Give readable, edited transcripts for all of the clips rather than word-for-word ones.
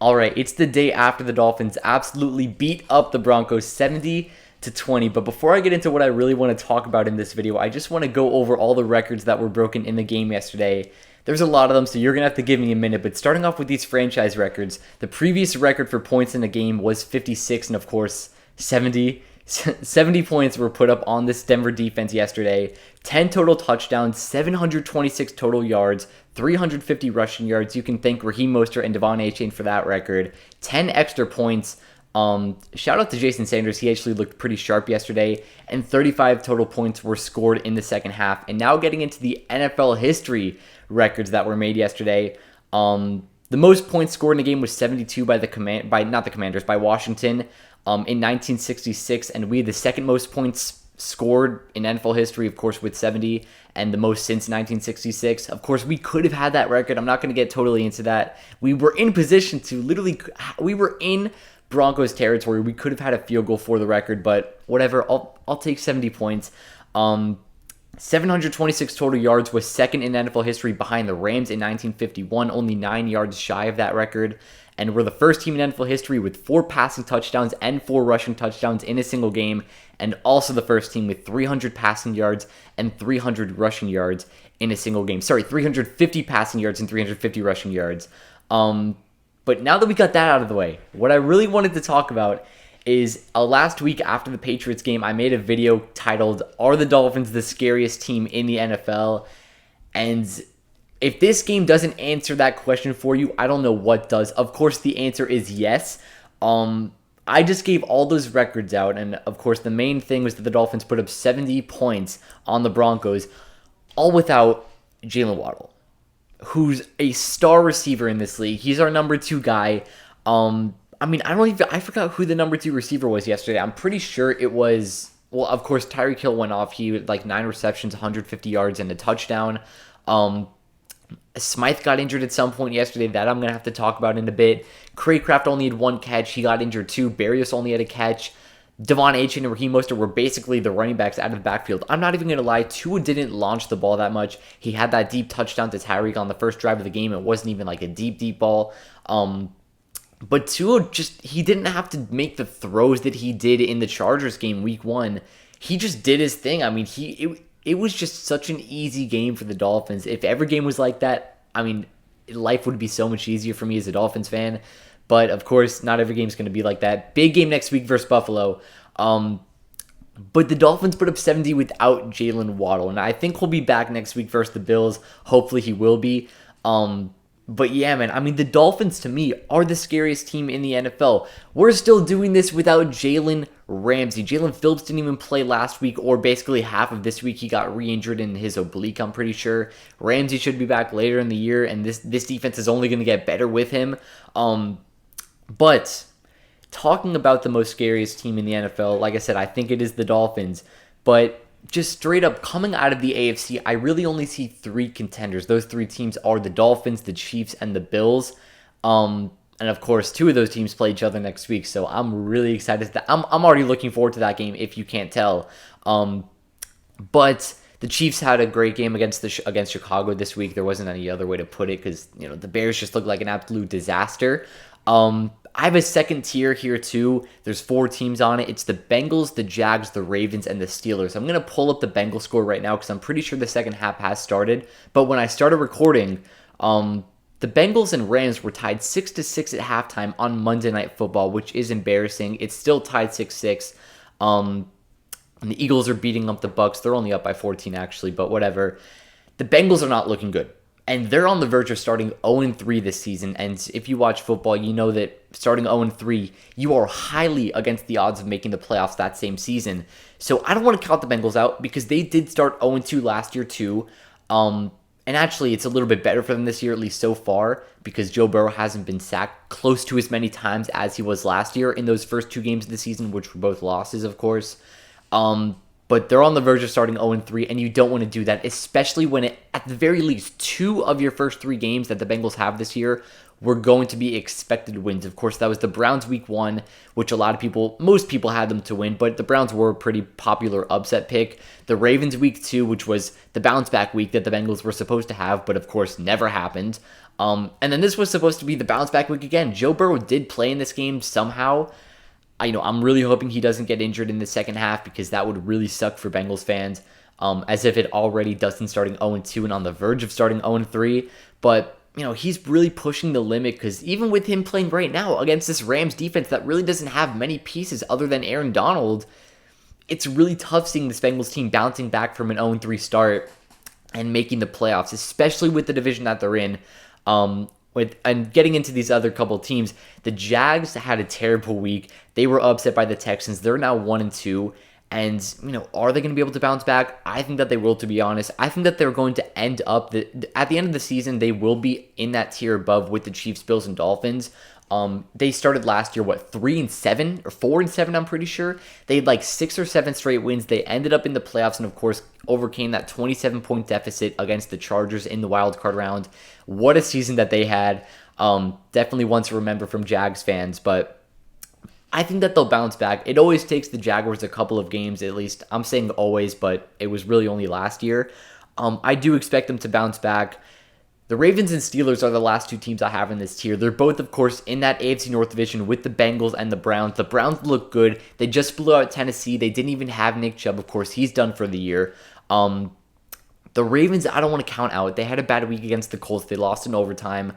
All right, it's the day after the Dolphins absolutely beat up the Broncos 70-20. But before I get into what I really want to talk about in this video, I just want to go over all the records that were broken in the game yesterday. There's a lot of them, so you're going to have to give me a minute. But starting off with these franchise records, the previous record for points in a game was 56, and of course, 70. 70 points were put up on this Denver defense yesterday. 10 total touchdowns, 726 total yards, 350 rushing yards. You can thank Raheem Mostert and Devon Achane for that record. 10 extra points. Shout out to Jason Sanders. He actually looked pretty sharp yesterday. And 35 total points were scored in the second half. And now getting into the NFL history records that were made yesterday. The most points scored in a game was 72 by Washington. In 1966, and we had the second most points scored in NFL history, of course, with 70, and the most since 1966. Of course, we could have had that record. I'm not going to get totally into that. We were in position to we were in Broncos territory. We could have had a field goal for the record, but whatever. I'll take 70 points. 726 total yards was second in NFL history behind the Rams in 1951, only 9 yards shy of that record. And we're the first team in NFL history with 4 passing touchdowns and 4 rushing touchdowns in a single game, and also the first team with 300 passing yards and 300 rushing yards in a single game. 350 passing yards and 350 rushing yards. But now that we got that out of the way, what I really wanted to talk about is last week after the Patriots game, I made a video titled, "Are the Dolphins the scariest team in the NFL?" And if this game doesn't answer that question for you, I don't know what does. Of course, the answer is yes. I just gave all those records out, and of course, the main thing was that the Dolphins put up 70 points on the Broncos, all without Jalen Waddle, who's a star receiver in this league. He's our number 2 guy. I forgot who the number 2 receiver was yesterday. I'm pretty sure it was, well, of course, Tyreek Hill went off. He had like 9 receptions, 150 yards, and a touchdown. Smythe got injured at some point yesterday that I'm going to have to talk about in a bit. Craycraft only had 1 catch. He got injured too. Berrios only had a catch. Devon Achane and Raheem Mostert were basically the running backs out of the backfield. I'm not even going to lie. Tua didn't launch the ball that much. He had that deep touchdown to Tyreek on the first drive of the game. It wasn't even like a deep ball. But Tua he didn't have to make the throws that he did in the Chargers game week 1. He just did his thing. I mean, it was just such an easy game for the Dolphins. If every game was like that, I mean, life would be so much easier for me as a Dolphins fan. But, of course, not every game is going to be like that. Big game next week versus Buffalo. But the Dolphins put up 70 without Jalen Waddle. And I think he'll be back next week versus the Bills. Hopefully he will be. But yeah, man, I mean, the Dolphins, to me, are the scariest team in the NFL. We're still doing this without Jalen Ramsey. Jalen Phillips didn't even play last week, or basically half of this week. He got re-injured in his oblique, I'm pretty sure. Ramsey should be back later in the year, and this defense is only going to get better with him. But talking about the most scariest team in the NFL, like I said, I think it is the Dolphins. But just straight up coming out of the AFC, I really only see 3 contenders. Those 3 teams are the Dolphins, the Chiefs, and the Bills. And of course, 2 of those teams play each other next week. So I'm really excited. I'm already looking forward to that game, if you can't tell. But the Chiefs had a great game against Chicago this week. There wasn't any other way to put it because the Bears just looked like an absolute disaster. I have a second tier here too. There's 4 teams on it. It's the Bengals, the Jags, the Ravens, and the Steelers. I'm going to pull up the Bengals score right now because I'm pretty sure the second half has started. But when I started recording, the Bengals and Rams were tied 6-6 at halftime on Monday Night Football, which is embarrassing. It's still tied 6-6. And the Eagles are beating up the Bucks. They're only up by 14 actually, but whatever. The Bengals are not looking good. And they're on the verge of starting 0-3 this season. And if you watch football, you know that starting 0-3, you are highly against the odds of making the playoffs that same season. So I don't want to count the Bengals out because they did start 0-2 last year too. And actually, it's a little bit better for them this year, at least so far, because Joe Burrow hasn't been sacked close to as many times as he was last year in those first 2 games of the season, which were both losses, of course. But they're on the verge of starting 0-3, and you don't want to do that, especially when at the very least 2 of your first 3 games that the Bengals have this year were going to be expected wins. Of course, that was the Browns week 1, which most people had them to win, but the Browns were a pretty popular upset pick. The Ravens week 2, which was the bounce back week that the Bengals were supposed to have, but of course never happened. And then this was supposed to be the bounce back week again. Joe Burrow did play in this game somehow. I'm really hoping he doesn't get injured in the second half because that would really suck for Bengals fans. As if it already doesn't, starting 0-2 and on the verge of starting 0-3. But, he's really pushing the limit because even with him playing right now against this Rams defense that really doesn't have many pieces other than Aaron Donald, it's really tough seeing this Bengals team bouncing back from an 0-3 start and making the playoffs, especially with the division that they're in. And getting into these other couple teams, the Jags had a terrible week. They were upset by the Texans. They're now 1-2. And, are they going to be able to bounce back? I think that they will, to be honest. I think that they're going to end up, at the end of the season, they will be in that tier above with the Chiefs, Bills, and Dolphins. They started last year, 3-7 or 4-7, I'm pretty sure. They had like 6 or 7 straight wins. They ended up in the playoffs and, of course, overcame that 27-point deficit against the Chargers in the wild card round. What a season that they had. Definitely one to remember from Jags fans, but I think that they'll bounce back. It always takes the Jaguars a couple of games, at least. I'm saying always, but it was really only last year. I do expect them to bounce back. The Ravens and Steelers are the last two teams I have in this tier. They're both, of course, in that AFC North division with the Bengals and the Browns. The Browns look good. They just blew out Tennessee. They didn't even have Nick Chubb. Of course, he's done for the year. The Ravens, I don't want to count out. They had a bad week against the Colts. They lost in overtime.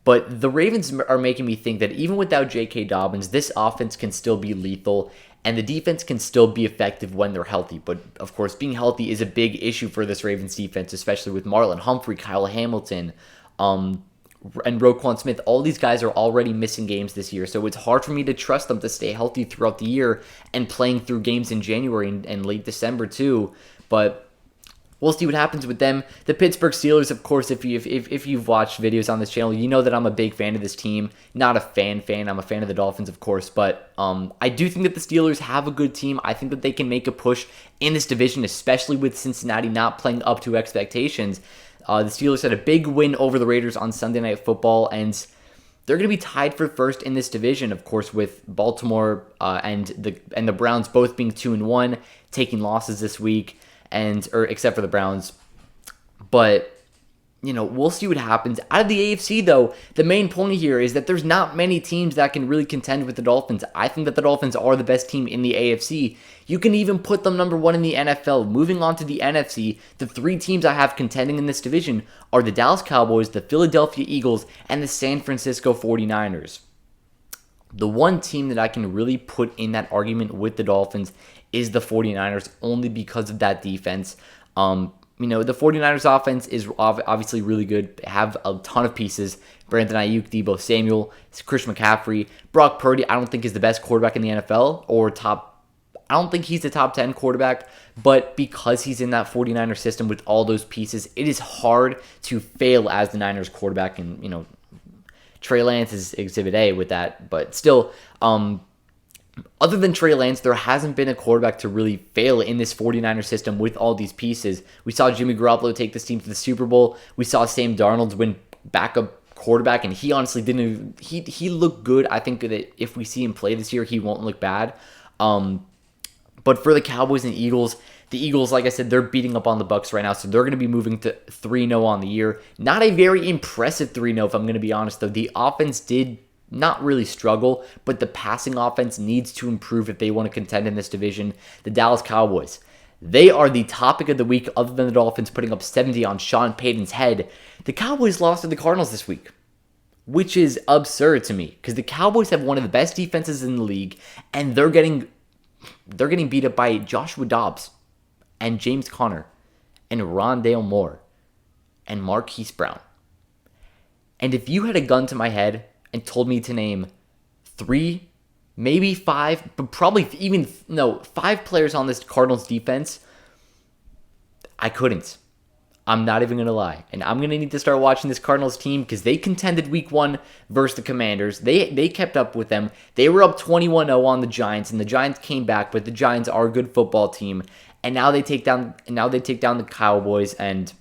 But the Ravens are making me think that even without J.K. Dobbins, this offense can still be lethal, and the defense can still be effective when they're healthy. But, of course, being healthy is a big issue for this Ravens defense, especially with Marlon Humphrey, Kyle Hamilton, and Roquan Smith. All these guys are already missing games this year, so it's hard for me to trust them to stay healthy throughout the year and playing through games in January and late December too. But we'll see what happens with them. The Pittsburgh Steelers, of course, if you've watched videos on this channel, you know that I'm a big fan of this team. Not a fan. I'm a fan of the Dolphins, of course, but I do think that the Steelers have a good team. I think that they can make a push in this division, especially with Cincinnati not playing up to expectations. The Steelers had a big win over the Raiders on Sunday Night Football, and they're going to be tied for first in this division, of course, with Baltimore and the Browns both being 2-1, taking losses this week. Except for the Browns. But, we'll see what happens. Out of the AFC, though, the main point here is that there's not many teams that can really contend with the Dolphins. I think that the Dolphins are the best team in the AFC. You can even put them number 1 in the NFL. Moving on to the NFC, the 3 teams I have contending in this division are the Dallas Cowboys, the Philadelphia Eagles, and the San Francisco 49ers. The one team that I can really put in that argument with the Dolphins is the 49ers, only because of that defense. The 49ers offense is obviously really good. They have a ton of pieces. Brandon Ayuk, Deebo Samuel, Christian McCaffrey. Brock Purdy, I don't think is the best quarterback in the NFL, I don't think he's a top 10 quarterback, but because he's in that 49er system with all those pieces, it is hard to fail as the Niners quarterback, and, Trey Lance is exhibit A with that, but still, other than Trey Lance, there hasn't been a quarterback to really fail in this 49er system with all these pieces. We saw Jimmy Garoppolo take this team to the Super Bowl. We saw Sam Darnold win backup quarterback, and he honestly didn't. He looked good. I think that if we see him play this year, he won't look bad. But for the Cowboys and Eagles, the Eagles, like I said, they're beating up on the Bucs right now, so they're going to be moving to 3-0 on the year. Not a very impressive 3-0, if I'm going to be honest, though. The offense did not really struggle, but the passing offense needs to improve if they want to contend in this division. The Dallas Cowboys, they are the topic of the week, other than the Dolphins putting up 70 on Sean Payton's head. The Cowboys lost to the Cardinals this week, which is absurd to me, because the Cowboys have one of the best defenses in the league, and they're getting beat up by Joshua Dobbs and James Conner and Rondale Moore and Marquise Brown. And if you had a gun to my head and told me to name 3, maybe 5, but probably even 5 players on this Cardinals defense, I couldn't. I'm not even going to lie. And I'm going to need to start watching this Cardinals team because they contended week 1 versus the Commanders. They kept up with them. They were up 21-0 on the Giants, and the Giants came back, but the Giants are a good football team. And now they take down the Cowboys, and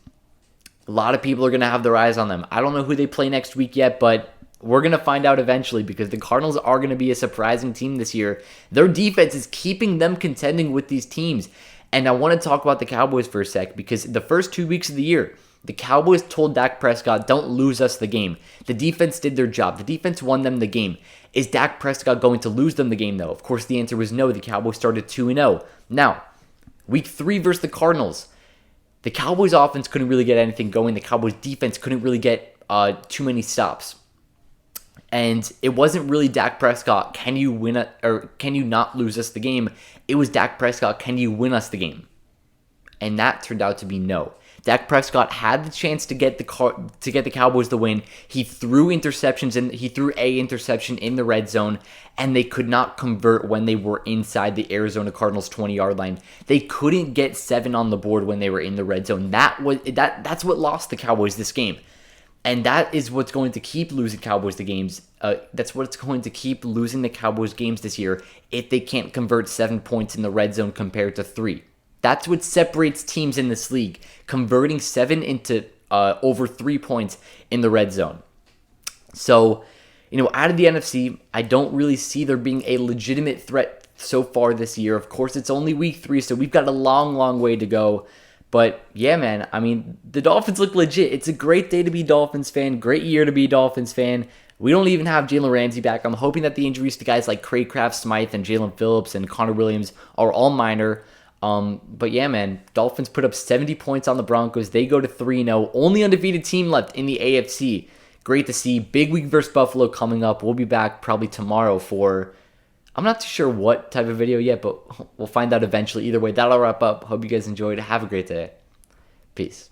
a lot of people are going to have their eyes on them. I don't know who they play next week yet, but we're going to find out eventually because the Cardinals are going to be a surprising team this year. Their defense is keeping them contending with these teams. And I want to talk about the Cowboys for a sec because the first 2 weeks of the year, The Cowboys told Dak Prescott, don't lose us the game. The defense did their job. The defense won them the game. Is Dak Prescott going to lose them the game, though? Of course, the answer was no. The Cowboys started 2-0. Now, week 3 versus the Cardinals. The Cowboys offense couldn't really get anything going. The Cowboys defense couldn't really get too many stops. And it wasn't really Dak Prescott, can you win it, or can you not lose us the game? It was Dak Prescott, can you win us the game? And that turned out to be no. Dak Prescott had the chance to get the Cowboys the win. He threw interceptions and he threw a interception in the red zone, and they could not convert when they were inside the Arizona Cardinals 20-yard line. They couldn't get 7 on the board when they were in the red zone. That's what lost the Cowboys this game. And that is what's going to keep losing Cowboys the games. That's what's going to keep losing the Cowboys games this year if they can't convert 7 points in the red zone compared to 3. That's what separates teams in this league, converting 7 into over 3 points in the red zone. So, out of the NFC, I don't really see there being a legitimate threat so far this year. Of course, it's only week 3, so we've got a long, long way to go. But yeah, man, I mean, the Dolphins look legit. It's a great day to be a Dolphins fan, great year to be a Dolphins fan. We don't even have Jalen Ramsey back. I'm hoping that the injuries to guys like Craycraft Smythe and Jalen Phillips and Connor Williams are all minor. But yeah, man, Dolphins put up 70 points on the Broncos. They go to 3-0. Only undefeated team left in the AFC. Great to see. Big week versus Buffalo coming up. We'll be back probably tomorrow for, I'm not too sure what type of video yet, but we'll find out eventually. Either way, that'll wrap up. Hope you guys enjoyed. Have a great day. Peace.